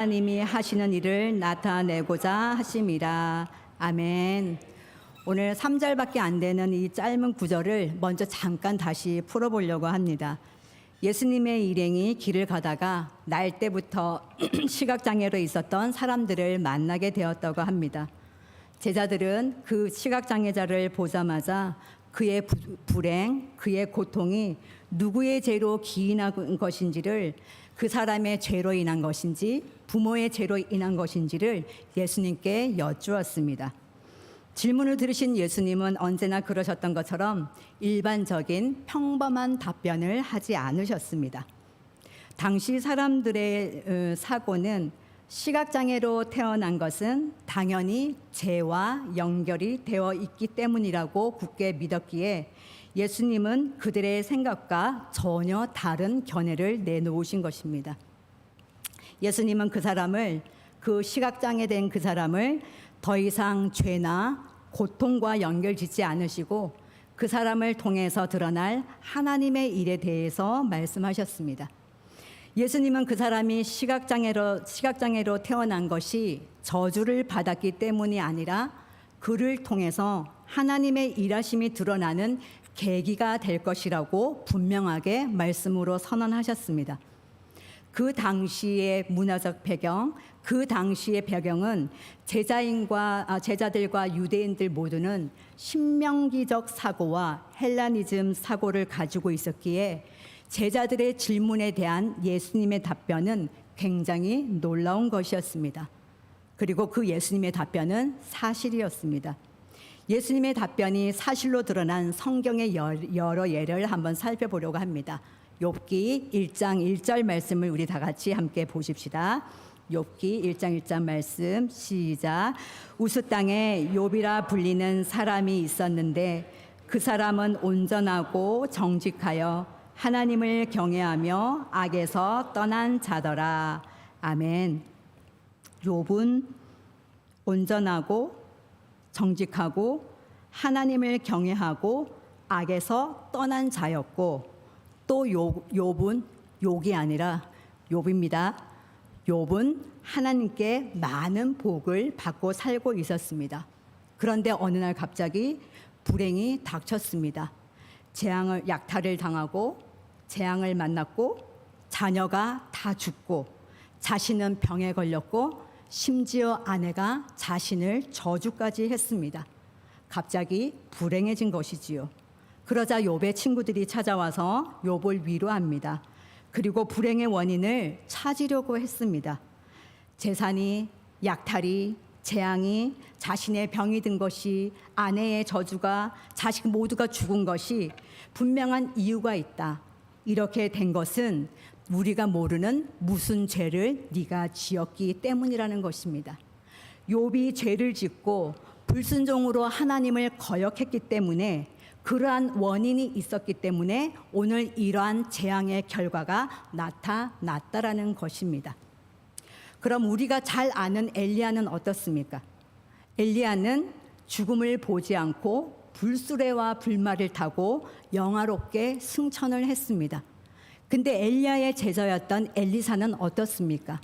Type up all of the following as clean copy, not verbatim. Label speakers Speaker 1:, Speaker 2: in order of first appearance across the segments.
Speaker 1: 하나님이 하시는 일을 나타내고자 하심이라. 아멘. 오늘 3절밖에 안 되는 이 짧은 구절을 먼저 잠깐 다시 풀어보려고 합니다. 예수님의 일행이 길을 가다가 날 때부터 시각장애로 있었던 사람들을 만나게 되었다고 합니다. 제자들은 그 시각장애자를 보자마자 그의 불행, 그의 고통이 누구의 죄로 기인한 것인지를, 그 사람의 죄로 인한 것인지 부모의 죄로 인한 것인지를 예수님께 여쭈었습니다. 질문을 들으신 예수님은 언제나 그러셨던 것처럼 일반적인 평범한 답변을 하지 않으셨습니다. 당시 사람들의 사고는 시각장애로 태어난 것은 당연히 죄와 연결이 되어 있기 때문이라고 굳게 믿었기에 예수님은 그들의 생각과 전혀 다른 견해를 내놓으신 것입니다. 예수님은 그 시각장애 된 그 사람을 더 이상 죄나 고통과 연결짓지 않으시고 그 사람을 통해서 드러날 하나님의 일에 대해서 말씀하셨습니다. 예수님은 그 사람이 시각장애로 태어난 것이 저주를 받았기 때문이 아니라 그를 통해서 하나님의 일하심이 드러나는 계기가 될 것이라고 분명하게 말씀으로 선언하셨습니다. 그 당시의 문화적 배경, 그 당시의 배경은 제자들과 유대인들 모두는 신명기적 사고와 헬라니즘 사고를 가지고 있었기에 제자들의 질문에 대한 예수님의 답변은 굉장히 놀라운 것이었습니다. 그리고 그 예수님의 답변은 사실이었습니다. 예수님의 답변이 사실로 드러난 성경의 여러 예를 한번 살펴보려고 합니다. 욥기 1장 1절 말씀을 우리 다 같이 함께 보십시다. 욥기 1장 1절 말씀 시작. 우스 땅에 욥이라 불리는 사람이 있었는데 그 사람은 온전하고 정직하여 하나님을 경외하며 악에서 떠난 자더라. 아멘. 욥은 온전하고 정직하고 하나님을 경외하고 악에서 떠난 자였고, 또 욥은 욕이 아니라 욥입니다. 욥은 하나님께 많은 복을 받고 살고 있었습니다. 그런데 어느 날 갑자기 불행이 닥쳤습니다. 약탈을 당하고 재앙을 만났고 자녀가 다 죽고 자신은 병에 걸렸고 심지어 아내가 자신을 저주까지 했습니다. 갑자기 불행해진 것이지요. 그러자 욥의 친구들이 찾아와서 욥을 위로합니다. 그리고 불행의 원인을 찾으려고 했습니다. 재산이, 약탈이, 재앙이, 자신의 병이 든 것이, 아내의 저주가, 자식 모두가 죽은 것이 분명한 이유가 있다. 이렇게 된 것은 우리가 모르는 무슨 죄를 네가 지었기 때문이라는 것입니다. 욥이 죄를 짓고 불순종으로 하나님을 거역했기 때문에, 그러한 원인이 있었기 때문에 오늘 이러한 재앙의 결과가 나타났다라는 것입니다. 그럼 우리가 잘 아는 엘리야는 어떻습니까? 엘리야는 죽음을 보지 않고 불수레와 불말을 타고 영화롭게 승천을 했습니다. 근데 엘리야의 제자였던 엘리사는 어떻습니까?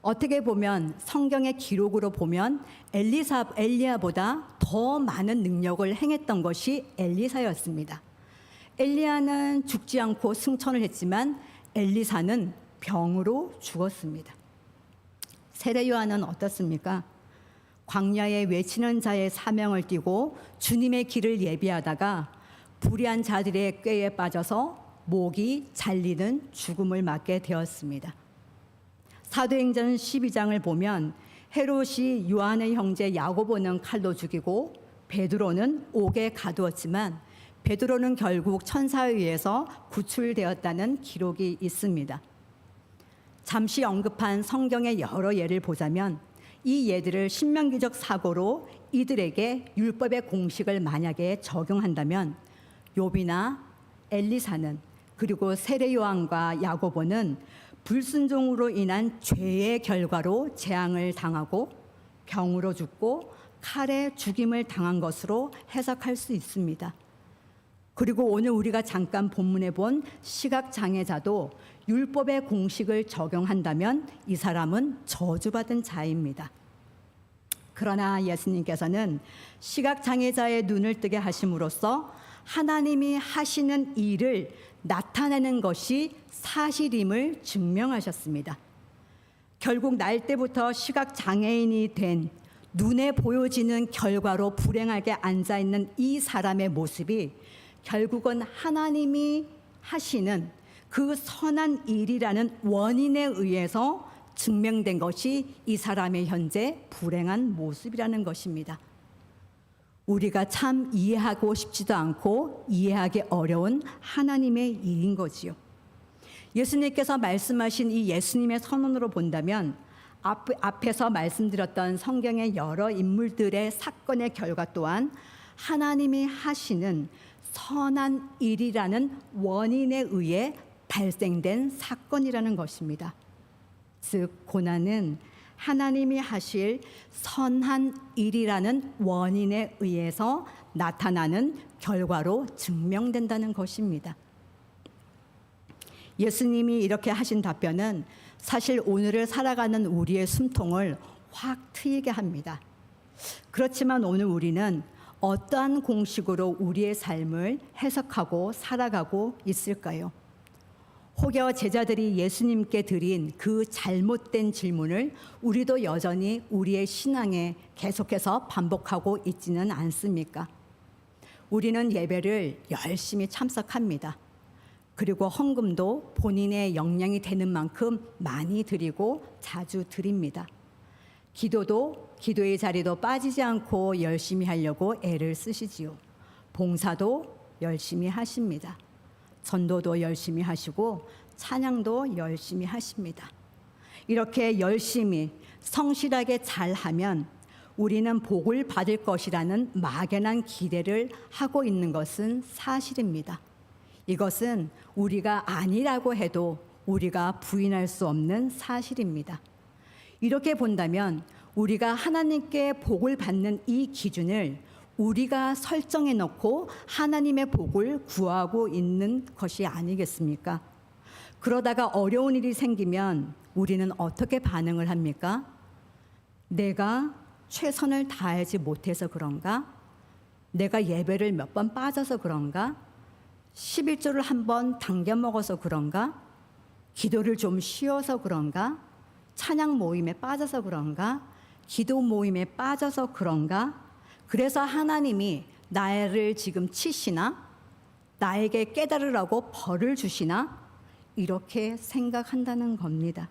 Speaker 1: 어떻게 보면 성경의 기록으로 보면 엘리야보다 더 많은 능력을 행했던 것이 엘리사였습니다. 엘리야는 죽지 않고 승천을 했지만 엘리사는 병으로 죽었습니다. 세례 요한은 어떻습니까? 광야에 외치는 자의 사명을 띠고 주님의 길을 예비하다가 불의한 자들의 꾀에 빠져서 목이 잘리는 죽음을 맞게 되었습니다. 사도행전 12장을 보면 헤롯이 요한의 형제 야고보는 칼로 죽이고 베드로는 옥에 가두었지만 베드로는 결국 천사에 의해서 구출되었다는 기록이 있습니다. 잠시 언급한 성경의 여러 예를 보자면 이 예들을 신명기적 사고로 이들에게 율법의 공식을 만약에 적용한다면 욥이나 엘리사는, 그리고 세례 요한과 야고보는 불순종으로 인한 죄의 결과로 재앙을 당하고 병으로 죽고 칼에 죽임을 당한 것으로 해석할 수 있습니다. 그리고 오늘 우리가 잠깐 본문에 본 시각장애자도 율법의 공식을 적용한다면 이 사람은 저주받은 자입니다. 그러나 예수님께서는 시각장애자의 눈을 뜨게 하심으로써 하나님이 하시는 일을 나타내는 것이 사실임을 증명하셨습니다. 결국 날 때부터 시각장애인이 된 눈에 보여지는 결과로 불행하게 앉아있는 이 사람의 모습이 결국은 하나님이 하시는 그 선한 일이라는 원인에 의해서 증명된 것이 이 사람의 현재 불행한 모습이라는 것입니다. 우리가 참 이해하고 싶지도 않고 이해하기 어려운 하나님의 일인 거지요. 예수님께서 말씀하신 이 예수님의 선언으로 본다면 앞에서 말씀드렸던 성경의 여러 인물들의 사건의 결과 또한 하나님이 하시는 선한 일이라는 원인에 의해 발생된 사건이라는 것입니다. 즉 고난은 하나님이 하실 선한 일이라는 원인에 의해서 나타나는 결과로 증명된다는 것입니다. 예수님이 이렇게 하신 답변은 사실 오늘을 살아가는 우리의 숨통을 확 트이게 합니다. 그렇지만 오늘 우리는 어떠한 공식으로 우리의 삶을 해석하고 살아가고 있을까요? 혹여 제자들이 예수님께 드린 그 잘못된 질문을 우리도 여전히 우리의 신앙에 계속해서 반복하고 있지는 않습니까? 우리는 예배를 열심히 참석합니다. 그리고 헌금도 본인의 역량이 되는 만큼 많이 드리고 자주 드립니다. 기도도 기도의 자리도 빠지지 않고 열심히 하려고 애를 쓰시지요. 봉사도 열심히 하십니다. 전도도 열심히 하시고 찬양도 열심히 하십니다. 이렇게 열심히 성실하게 잘하면 우리는 복을 받을 것이라는 막연한 기대를 하고 있는 것은 사실입니다. 이것은 우리가 아니라고 해도 우리가 부인할 수 없는 사실입니다. 이렇게 본다면 우리가 하나님께 복을 받는 이 기준을 우리가 설정해 놓고 하나님의 복을 구하고 있는 것이 아니겠습니까? 그러다가 어려운 일이 생기면 우리는 어떻게 반응을 합니까? 내가 최선을 다하지 못해서 그런가? 내가 예배를 몇 번 빠져서 그런가? 11조를 한 번 당겨 먹어서 그런가? 기도를 좀 쉬어서 그런가? 찬양 모임에 빠져서 그런가? 기도 모임에 빠져서 그런가? 그래서 하나님이 나를 지금 치시나? 나에게 깨달으라고 벌을 주시나? 이렇게 생각한다는 겁니다.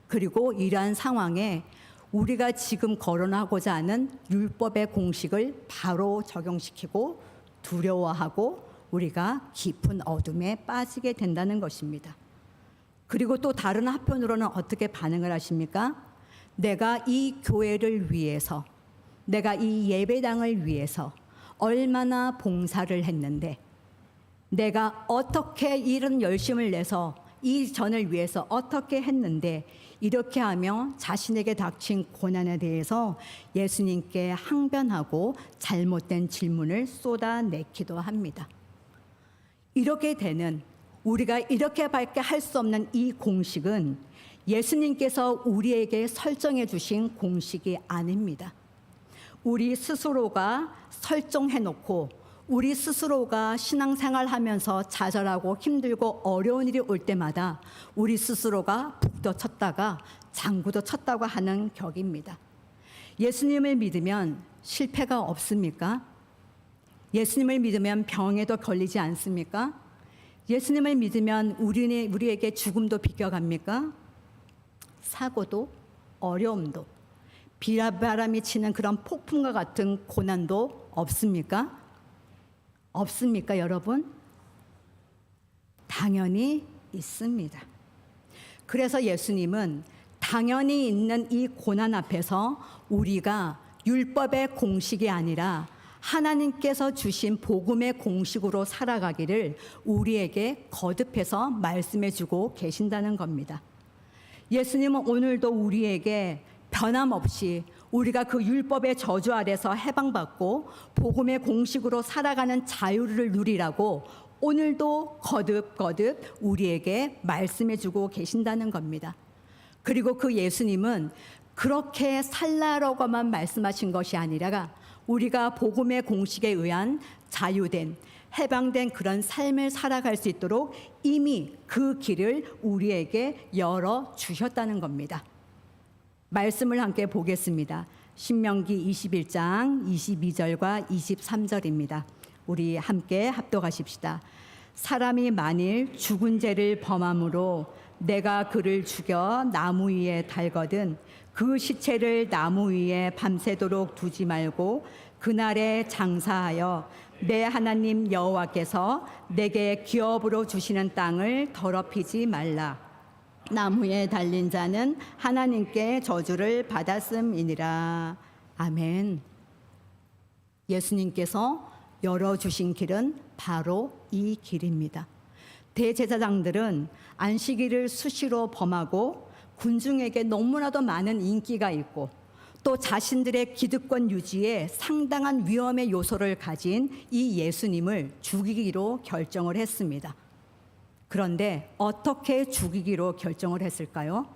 Speaker 1: 그리고 이러한 상황에 우리가 지금 거론하고자 하는 율법의 공식을 바로 적용시키고 두려워하고 우리가 깊은 어둠에 빠지게 된다는 것입니다. 그리고 또 다른 한편으로는 어떻게 반응을 하십니까? 내가 이 교회를 위해서, 내가 이 예배당을 위해서 얼마나 봉사를 했는데, 내가 어떻게 이런 열심을 내서 이 전을 위해서 어떻게 했는데, 이렇게 하며 자신에게 닥친 고난에 대해서 예수님께 항변하고 잘못된 질문을 쏟아내기도 합니다. 이렇게 되는, 우리가 이렇게밖에 할 수 없는 이 공식은 예수님께서 우리에게 설정해 주신 공식이 아닙니다. 우리 스스로가 설정해 놓고 우리 스스로가 신앙생활 하면서 좌절하고 힘들고 어려운 일이 올 때마다 우리 스스로가 북도 쳤다가 장구도 쳤다고 하는 격입니다. 예수님을 믿으면 실패가 없습니까? 예수님을 믿으면 병에도 걸리지 않습니까? 예수님을 믿으면 우리에게 죽음도 비껴갑니까? 사고도 어려움도 비바람이 치는 그런 폭풍과 같은 고난도 없습니까? 없습니까, 여러분? 당연히 있습니다. 그래서 예수님은 당연히 있는 이 고난 앞에서 우리가 율법의 공식이 아니라 하나님께서 주신 복음의 공식으로 살아가기를 우리에게 거듭해서 말씀해 주고 계신다는 겁니다. 예수님은 오늘도 우리에게 변함없이 우리가 그 율법의 저주 아래서 해방받고 복음의 공식으로 살아가는 자유를 누리라고 오늘도 거듭거듭 우리에게 말씀해 주고 계신다는 겁니다. 그리고 그 예수님은 그렇게 살라라고만 말씀하신 것이 아니라 우리가 복음의 공식에 의한 자유된 해방된 그런 삶을 살아갈 수 있도록 이미 그 길을 우리에게 열어 주셨다는 겁니다. 말씀을 함께 보겠습니다. 신명기 21장 22절과 23절입니다. 우리 함께 합독하십시다. 사람이 만일 죽은 죄를 범함으로 내가 그를 죽여 나무 위에 달거든 그 시체를 나무 위에 밤새도록 두지 말고 그날에 장사하여 내 하나님 여호와께서 내게 기업으로 주시는 땅을 더럽히지 말라. 나무에 달린 자는 하나님께 저주를 받았음이니라. 아멘. 예수님께서 열어주신 길은 바로 이 길입니다. 대제사장들은 안식일을 수시로 범하고 군중에게 너무나도 많은 인기가 있고 또 자신들의 기득권 유지에 상당한 위험의 요소를 가진 이 예수님을 죽이기로 결정을 했습니다. 그런데 어떻게 죽이기로 결정을 했을까요?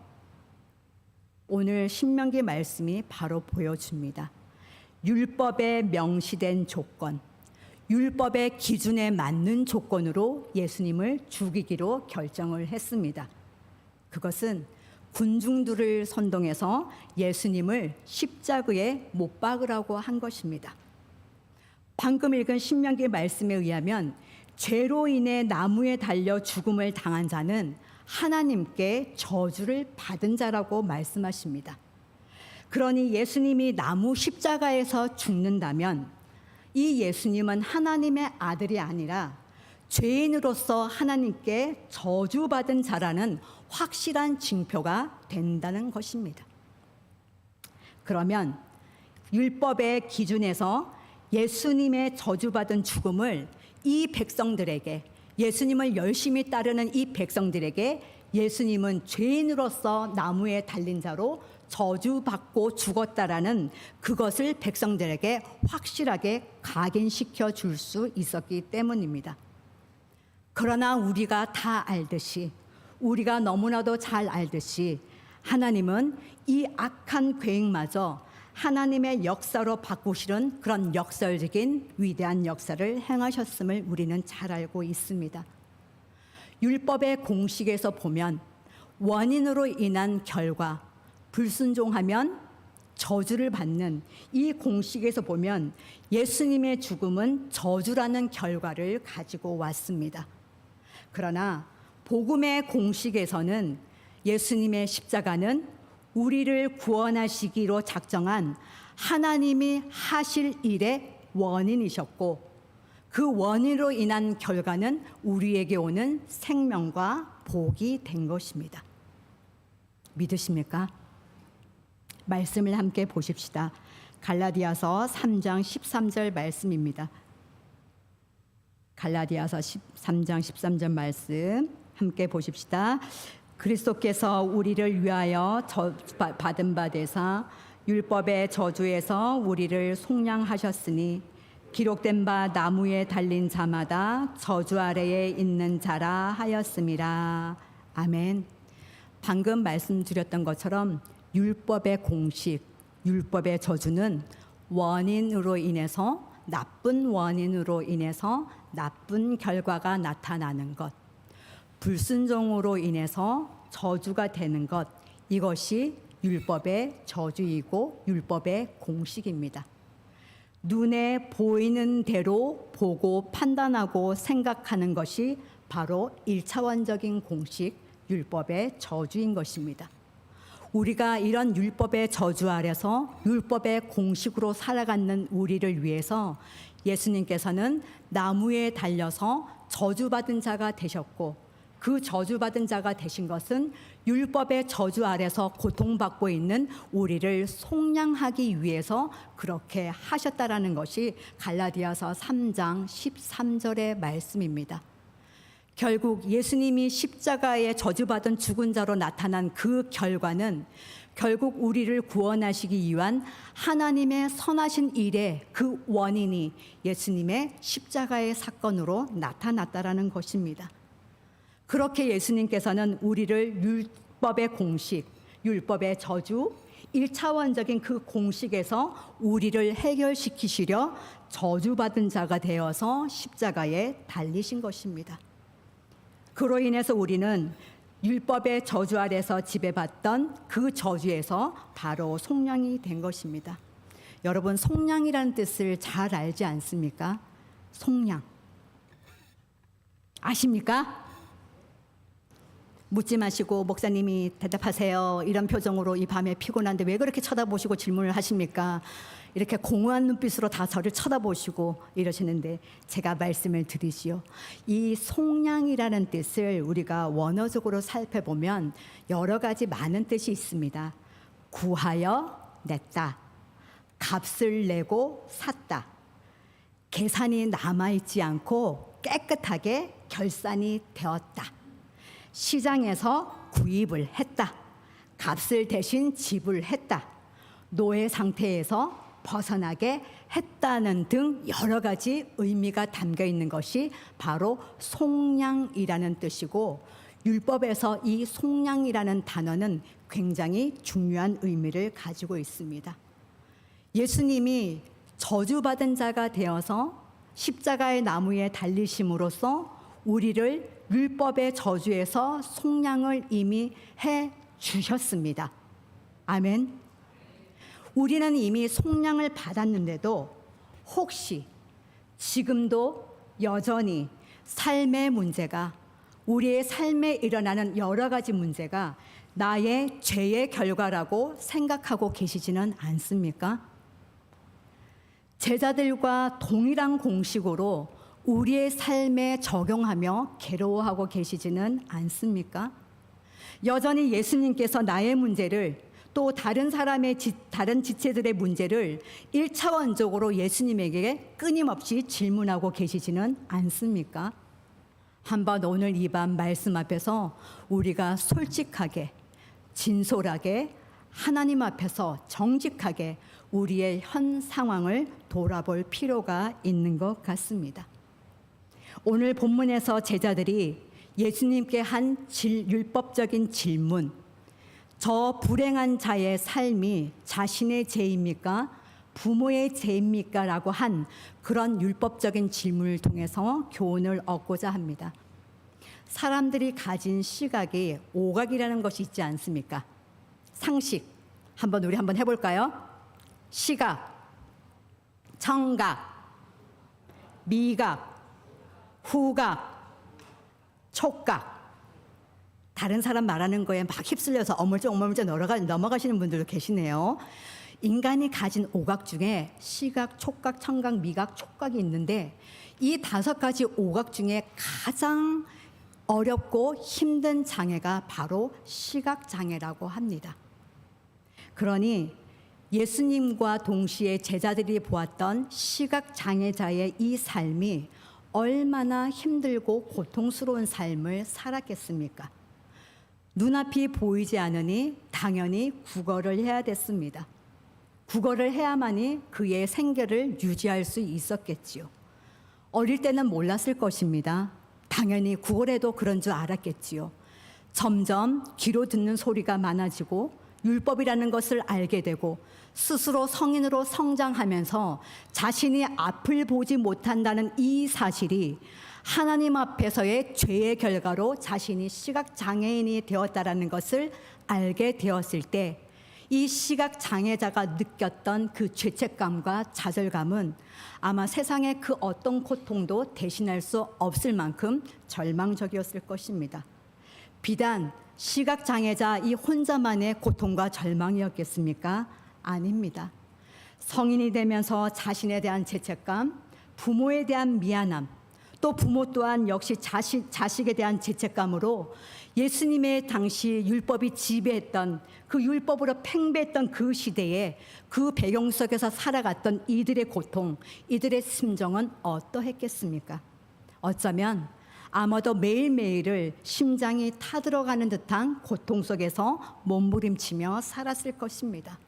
Speaker 1: 오늘 신명기 말씀이 바로 보여줍니다. 율법에 명시된 조건, 율법의 기준에 맞는 조건으로 예수님을 죽이기로 결정을 했습니다. 그것은 군중들을 선동해서 예수님을 십자가에 못 박으라고 한 것입니다. 방금 읽은 신명기 말씀에 의하면 죄로 인해 나무에 달려 죽음을 당한 자는 하나님께 저주를 받은 자라고 말씀하십니다. 그러니 예수님이 나무 십자가에서 죽는다면 이 예수님은 하나님의 아들이 아니라 죄인으로서 하나님께 저주받은 자라는 확실한 징표가 된다는 것입니다. 그러면 율법의 기준에서 예수님의 저주받은 죽음을 이 백성들에게, 예수님을 열심히 따르는 이 백성들에게 예수님은 죄인으로서 나무에 달린 자로 저주받고 죽었다라는 그것을 백성들에게 확실하게 각인시켜 줄 수 있었기 때문입니다. 그러나 우리가 다 알듯이, 우리가 너무나도 잘 알듯이 하나님은 이 악한 계획마저 하나님의 역사로 바꾸시는 그런 역설적인 위대한 역사를 행하셨음을 우리는 잘 알고 있습니다. 율법의 공식에서 보면 원인으로 인한 결과, 불순종하면 저주를 받는 이 공식에서 보면 예수님의 죽음은 저주라는 결과를 가지고 왔습니다. 그러나 복음의 공식에서는 예수님의 십자가는 우리를 구원하시기로 작정한 하나님이 하실 일의 원인이셨고 그 원인으로 인한 결과는 우리에게 오는 생명과 복이 된 것입니다. 믿으십니까? 말씀을 함께 보십시다. 갈라디아서 3장 13절 말씀입니다. 갈라디아서 3장 13절 말씀 함께 보십시다. 그리스도께서 우리를 위하여 받은 바 되사 율법의 저주에서 우리를 속량하셨으니 기록된 바 나무에 달린 자마다 저주 아래에 있는 자라 하였음이라. 아멘. 방금 말씀드렸던 것처럼 율법의 공식, 율법의 저주는 원인으로 인해서, 나쁜 원인으로 인해서 나쁜 결과가 나타나는 것, 불순종으로 인해서 저주가 되는 것, 이것이 율법의 저주이고 율법의 공식입니다. 눈에 보이는 대로 보고 판단하고 생각하는 것이 바로 1차원적인 공식, 율법의 저주인 것입니다. 우리가 이런 율법의 저주 아래서 율법의 공식으로 살아가는 우리를 위해서 예수님께서는 나무에 달려서 저주받은 자가 되셨고 그 저주받은 자가 되신 것은 율법의 저주 아래서 고통받고 있는 우리를 속량하기 위해서 그렇게 하셨다라는 것이 갈라디아서 3장 13절의 말씀입니다. 결국 예수님이 십자가에 저주받은 죽은 자로 나타난 그 결과는 결국 우리를 구원하시기 위한 하나님의 선하신 일의 그 원인이 예수님의 십자가의 사건으로 나타났다라는 것입니다. 그렇게 예수님께서는 우리를 율법의 공식, 율법의 저주, 1차원적인 그 공식에서 우리를 해결시키시려 저주받은 자가 되어서 십자가에 달리신 것입니다. 그로 인해서 우리는 율법의 저주 아래서 지배받던 그 저주에서 바로 속량이 된 것입니다. 여러분, 속량이라는 뜻을 잘 알지 않습니까? 속량. 아십니까? 묻지 마시고 목사님이 대답하세요. 이런 표정으로 이 밤에 피곤한데 왜 그렇게 쳐다보시고 질문을 하십니까? 이렇게 공허한 눈빛으로 다 저를 쳐다보시고 이러시는데 제가 말씀을 드리지요. 이 속량이라는 뜻을 우리가 원어적으로 살펴보면 여러 가지 많은 뜻이 있습니다. 구하여 냈다. 값을 내고 샀다. 계산이 남아있지 않고 깨끗하게 결산이 되었다. 시장에서 구입을 했다. 값을 대신 지불했다. 노예 상태에서 벗어나게 했다는 등 여러 가지 의미가 담겨 있는 것이 바로 속량이라는 뜻이고, 율법에서 이 속량이라는 단어는 굉장히 중요한 의미를 가지고 있습니다. 예수님이 저주받은 자가 되어서 십자가의 나무에 달리심으로써 우리를 율법의 저주에서 속량을 이미 해 주셨습니다. 아멘. 우리는 이미 속량을 받았는데도 혹시 지금도 여전히 삶의 문제가, 우리의 삶에 일어나는 여러 가지 문제가 나의 죄의 결과라고 생각하고 계시지는 않습니까? 제자들과 동일한 공식으로 우리의 삶에 적용하며 괴로워하고 계시지는 않습니까? 여전히 예수님께서 나의 문제를, 또 다른 사람의 다른 지체들의 문제를 1차원적으로 예수님에게 끊임없이 질문하고 계시지는 않습니까? 한번 오늘 이 밤 말씀 앞에서 우리가 솔직하게, 진솔하게 하나님 앞에서 정직하게 우리의 현 상황을 돌아볼 필요가 있는 것 같습니다. 오늘 본문에서 제자들이 예수님께 한 율법적인 질문, 저 불행한 자의 삶이 자신의 죄입니까? 부모의 죄입니까? 라고 한 그런 율법적인 질문을 통해서 교훈을 얻고자 합니다. 사람들이 가진 시각이 오각이라는 것이 있지 않습니까? 상식, 우리 한번 해볼까요? 시각, 청각, 미각, 후각, 촉각. 다른 사람 말하는 거에 막 휩쓸려서 어물쩍 넘어가시는 분들도 계시네요. 인간이 가진 오각 중에 시각, 촉각, 청각, 미각, 촉각이 있는데 이 5가지 오각 중에 가장 어렵고 힘든 장애가 바로 시각장애라고 합니다. 그러니 예수님과 동시에 제자들이 보았던 시각장애자의 이 삶이 얼마나 힘들고 고통스러운 삶을 살았겠습니까? 눈앞이 보이지 않으니 당연히 구걸을 해야 됐습니다. 구걸을 해야만이 그의 생계를 유지할 수 있었겠지요. 어릴 때는 몰랐을 것입니다. 당연히 구걸해도 그런 줄 알았겠지요. 점점 귀로 듣는 소리가 많아지고 율법이라는 것을 알게 되고 스스로 성인으로 성장하면서 자신이 앞을 보지 못한다는 이 사실이 하나님 앞에서의 죄의 결과로 자신이 시각장애인이 되었다라는 것을 알게 되었을 때 이 시각장애자가 느꼈던 그 죄책감과 좌절감은 아마 세상의 그 어떤 고통도 대신할 수 없을 만큼 절망적이었을 것입니다. 비단 시각장애자 이 혼자만의 고통과 절망이었겠습니까? 아닙니다. 성인이 되면서 자신에 대한 죄책감, 부모에 대한 미안함, 또 부모 또한 역시 자식에 대한 죄책감으로 예수님의 당시 율법이 지배했던 그 율법으로 팽배했던 그 시대에 그 배경 속에서 살아갔던 이들의 고통, 이들의 심정은 어떠했겠습니까? 어쩌면 아마도 매일매일을 심장이 타들어가는 듯한 고통 속에서 몸부림치며 살았을 것입니다.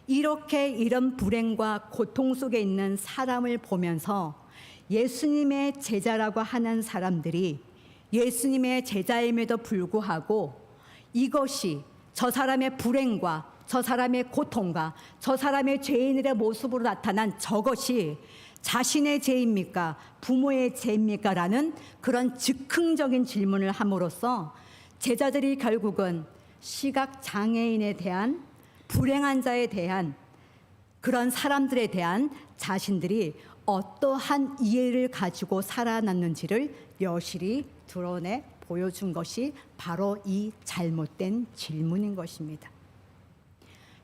Speaker 1: 이렇게 이런 불행과 고통 속에 있는 사람을 보면서 예수님의 제자라고 하는 사람들이 예수님의 제자임에도 불구하고 이것이 저 사람의 불행과 저 사람의 고통과 저 사람의 죄인들의 모습으로 나타난 저것이 자신의 죄입니까? 부모의 죄입니까? 라는 그런 즉흥적인 질문을 함으로써 제자들이 결국은 시각장애인에 대한 불행한 자에 대한 그런 사람들에 대한 자신들이 어떠한 이해를 가지고 살아났는지를 여실히 드러내 보여준 것이 바로 이 잘못된 질문인 것입니다.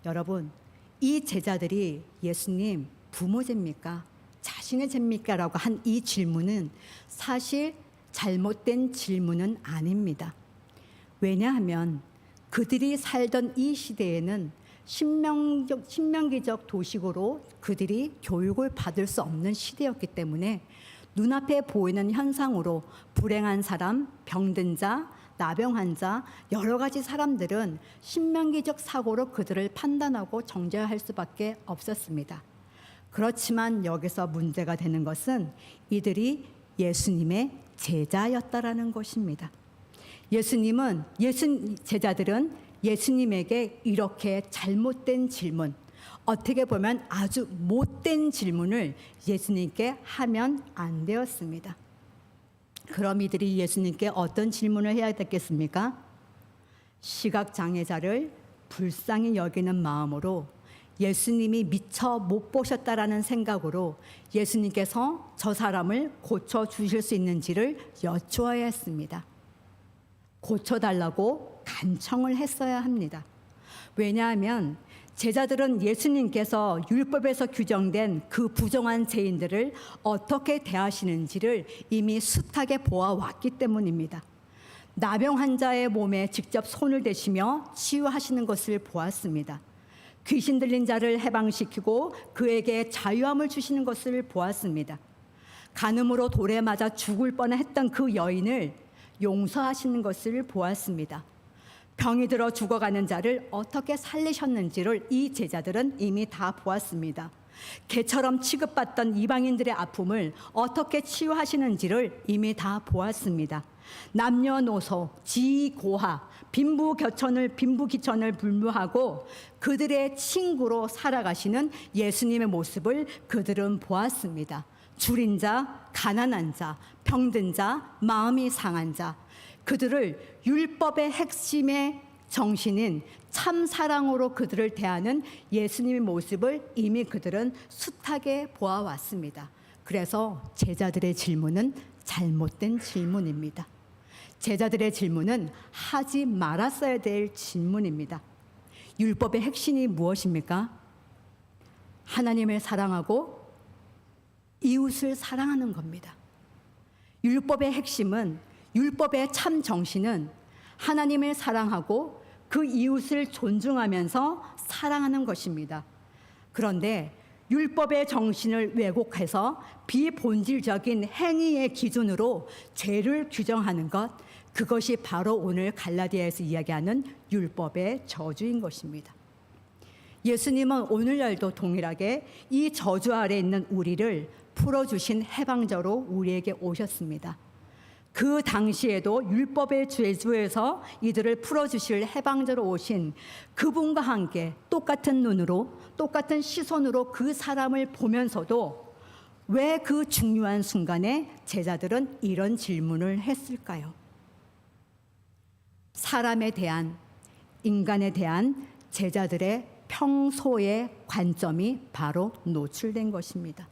Speaker 1: 여러분, 이 제자들이 예수님 부모 죄입니까? 자신의 죄입니까? 라고 한 이 질문은 사실 잘못된 질문은 아닙니다. 왜냐하면 그들이 살던 이 시대에는 신명기적 도식으로 그들이 교육을 받을 수 없는 시대였기 때문에 눈앞에 보이는 현상으로 불행한 사람, 병든 자, 나병한 자, 여러 가지 사람들은 신명기적 사고로 그들을 판단하고 정죄할 수밖에 없었습니다. 그렇지만 여기서 문제가 되는 것은 이들이 예수님의 제자였다라는 것입니다. 제자들은 예수님에게 이렇게 잘못된 질문, 어떻게 보면 아주 못된 질문을 예수님께 하면 안 되었습니다. 그럼 이들이 예수님께 어떤 질문을 해야 됐겠습니까? 시각장애자를 불쌍히 여기는 마음으로 예수님이 미처 못 보셨다라는 생각으로 예수님께서 저 사람을 고쳐주실 수 있는지를 여쭈어야 했습니다. 고쳐달라고 간청을 했어야 합니다. 왜냐하면 제자들은 예수님께서 율법에서 규정된 그 부정한 죄인들을 어떻게 대하시는지를 이미 숱하게 보아왔기 때문입니다. 나병 환자의 몸에 직접 손을 대시며 치유하시는 것을 보았습니다. 귀신 들린 자를 해방시키고 그에게 자유함을 주시는 것을 보았습니다. 간음으로 돌에 맞아 죽을 뻔했던 그 여인을 용서하시는 것을 보았습니다. 병이 들어 죽어가는 자를 어떻게 살리셨는지를 이 제자들은 이미 다 보았습니다. 개처럼 취급받던 이방인들의 아픔을 어떻게 치유하시는지를 이미 다 보았습니다. 남녀노소, 지고하, 빈부귀천을 불문하고 그들의 친구로 살아가시는 예수님의 모습을 그들은 보았습니다. 줄인 자, 가난한 자, 병든 자, 마음이 상한 자, 그들을 율법의 핵심의 정신인 참 사랑으로 그들을 대하는 예수님의 모습을 이미 그들은 숱하게 보아왔습니다. 그래서 제자들의 질문은 잘못된 질문입니다. 제자들의 질문은 하지 말았어야 될 질문입니다. 율법의 핵심이 무엇입니까? 하나님을 사랑하고 이웃을 사랑하는 겁니다. 율법의 핵심은, 율법의 참 정신은 하나님을 사랑하고 그 이웃을 존중하면서 사랑하는 것입니다. 그런데 율법의 정신을 왜곡해서 비본질적인 행위의 기준으로 죄를 규정하는 것, 그것이 바로 오늘 갈라디아에서 이야기하는 율법의 저주인 것입니다. 예수님은 오늘날도 동일하게 이 저주 아래 있는 우리를 풀어주신 해방자로 우리에게 오셨습니다. 그 당시에도 율법의 죄주에서 이들을 풀어주실 해방자로 오신 그분과 함께 똑같은 눈으로, 똑같은 시선으로 그 사람을 보면서도 왜 그 중요한 순간에 제자들은 이런 질문을 했을까요? 사람에 대한, 인간에 대한 제자들의 평소의 관점이 바로 노출된 것입니다.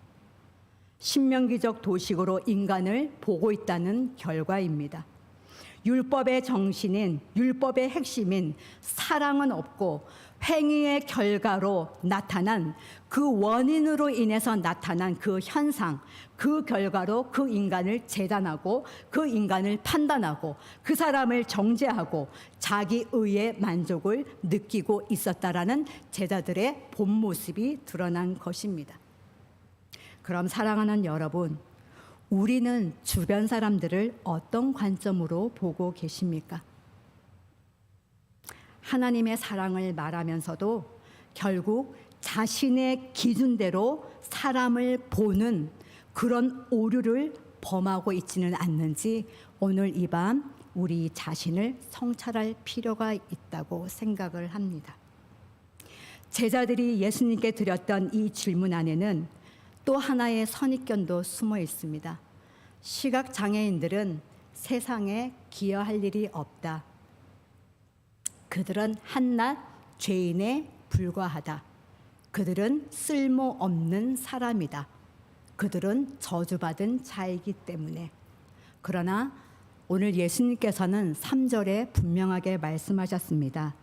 Speaker 1: 신명기적 도식으로 인간을 보고 있다는 결과입니다. 율법의 정신인, 율법의 핵심인 사랑은 없고 행위의 결과로 나타난 그 원인으로 인해서 나타난 그 현상, 그 결과로 그 인간을 재단하고 그 인간을 판단하고 그 사람을 정죄하고 자기 의의 만족을 느끼고 있었다라는 제자들의 본 모습이 드러난 것입니다. 그럼 사랑하는 여러분, 우리는 주변 사람들을 어떤 관점으로 보고 계십니까? 하나님의 사랑을 말하면서도 결국 자신의 기준대로 사람을 보는 그런 오류를 범하고 있지는 않는지 오늘 이 밤 우리 자신을 성찰할 필요가 있다고 생각을 합니다. 제자들이 예수님께 드렸던 이 질문 안에는 또 하나의 선입견도 숨어 있습니다. 시각 장애인들은 세상에 기여할 일이 없다. 그들은 한낱 죄인에 불과하다. 그들은 쓸모없는 사람이다. 그들은 저주받은 자이기 때문에. 그러나 오늘 예수님께서는 3절에 분명하게 말씀하셨습니다.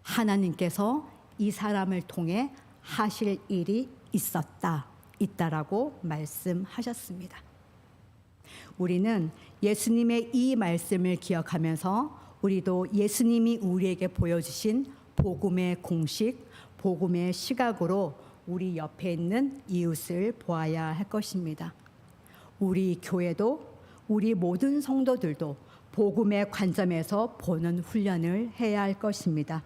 Speaker 1: 하나님께서 이 사람을 통해 하실 일이 있다라고 말씀하셨습니다. 우리는 예수님의 이 말씀을 기억하면서 우리도 예수님이 우리에게 보여주신 복음의 공식, 복음의 시각으로 우리 옆에 있는 이웃을 보아야 할 것입니다. 우리 교회도 우리 모든 성도들도 복음의 관점에서 보는 훈련을 해야 할 것입니다.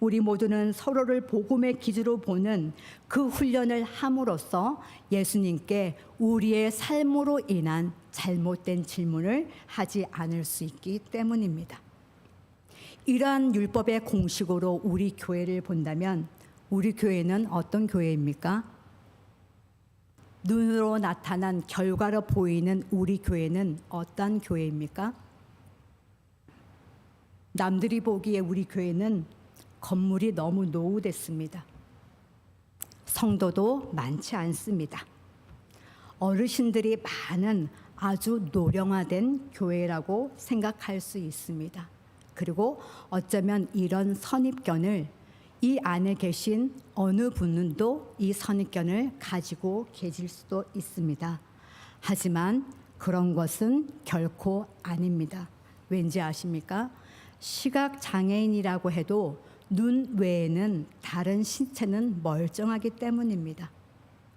Speaker 1: 우리 모두는 서로를 복음의 기준으로 보는 그 훈련을 함으로써 예수님께 우리의 삶으로 인한 잘못된 질문을 하지 않을 수 있기 때문입니다. 이러한 율법의 공식으로 우리 교회를 본다면 우리 교회는 어떤 교회입니까? 눈으로 나타난 결과로 보이는 우리 교회는 어떤 교회입니까? 남들이 보기에 우리 교회는 건물이 너무 노후됐습니다. 성도도 많지 않습니다. 어르신들이 많은 아주 노령화된 교회라고 생각할 수 있습니다. 그리고 어쩌면 이런 선입견을 이 안에 계신 어느 분도 이 선입견을 가지고 계실 수도 있습니다. 하지만 그런 것은 결코 아닙니다. 왠지 아십니까? 시각 장애인이라고 해도 눈 외에는 다른 신체는 멀쩡하기 때문입니다.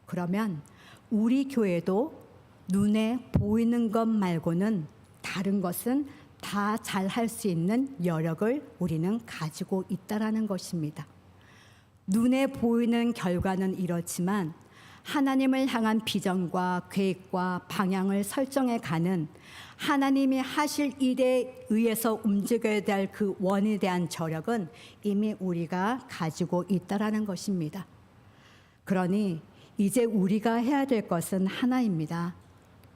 Speaker 1: 그러면 우리 교회도 눈에 보이는 것 말고는 다른 것은 다 잘할 수 있는 여력을 우리는 가지고 있다라는 것입니다. 눈에 보이는 결과는 이렇지만 하나님을 향한 비전과 계획과 방향을 설정해 가는 하나님이 하실 일에 의해서 움직여야 될 그 원에 대한 저력은 이미 우리가 가지고 있다라는 것입니다. 그러니 이제 우리가 해야 될 것은 하나입니다.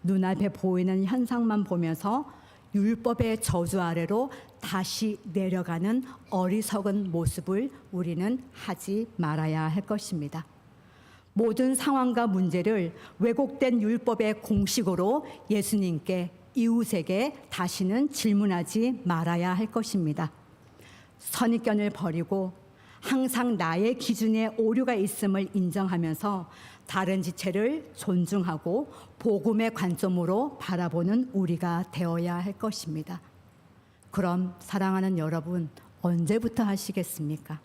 Speaker 1: 눈앞에 보이는 현상만 보면서 율법의 저주 아래로 다시 내려가는 어리석은 모습을 우리는 하지 말아야 할 것입니다. 모든 상황과 문제를 왜곡된 율법의 공식으로 예수님께 이웃에게 다시는 질문하지 말아야 할 것입니다. 선입견을 버리고 항상 나의 기준에 오류가 있음을 인정하면서 다른 지체를 존중하고 복음의 관점으로 바라보는 우리가 되어야 할 것입니다. 그럼 사랑하는 여러분, 언제부터 하시겠습니까?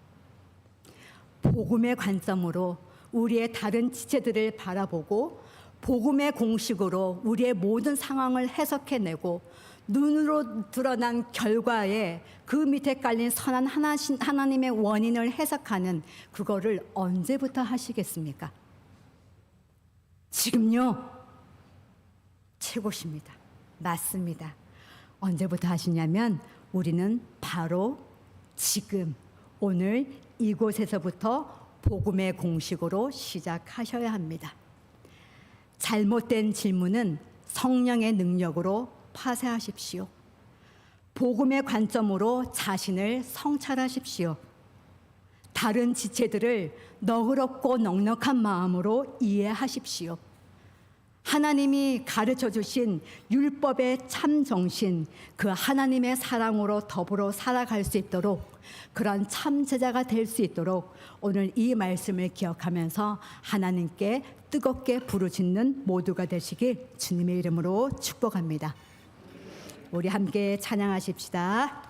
Speaker 1: 복음의 관점으로 우리의 다른 지체들을 바라보고 복음의 공식으로 우리의 모든 상황을 해석해내고 눈으로 드러난 결과에 그 밑에 깔린 선한 하나님의 원인을 해석하는 그거를 언제부터 하시겠습니까? 지금요. 최고십니다. 맞습니다. 언제부터 하시냐면 우리는 바로 지금 오늘 이곳에서부터 복음의 공식으로 시작하셔야 합니다. 잘못된 질문은 성령의 능력으로 파쇄하십시오. 복음의 관점으로 자신을 성찰하십시오. 다른 지체들을 너그럽고 넉넉한 마음으로 이해하십시오. 하나님이 가르쳐 주신 율법의 참 정신, 그 하나님의 사랑으로 더불어 살아갈 수 있도록 그런 참 제자가 될 수 있도록 오늘 이 말씀을 기억하면서 하나님께 뜨겁게 부르짖는 모두가 되시길 주님의 이름으로 축복합니다. 우리 함께 찬양하십시다.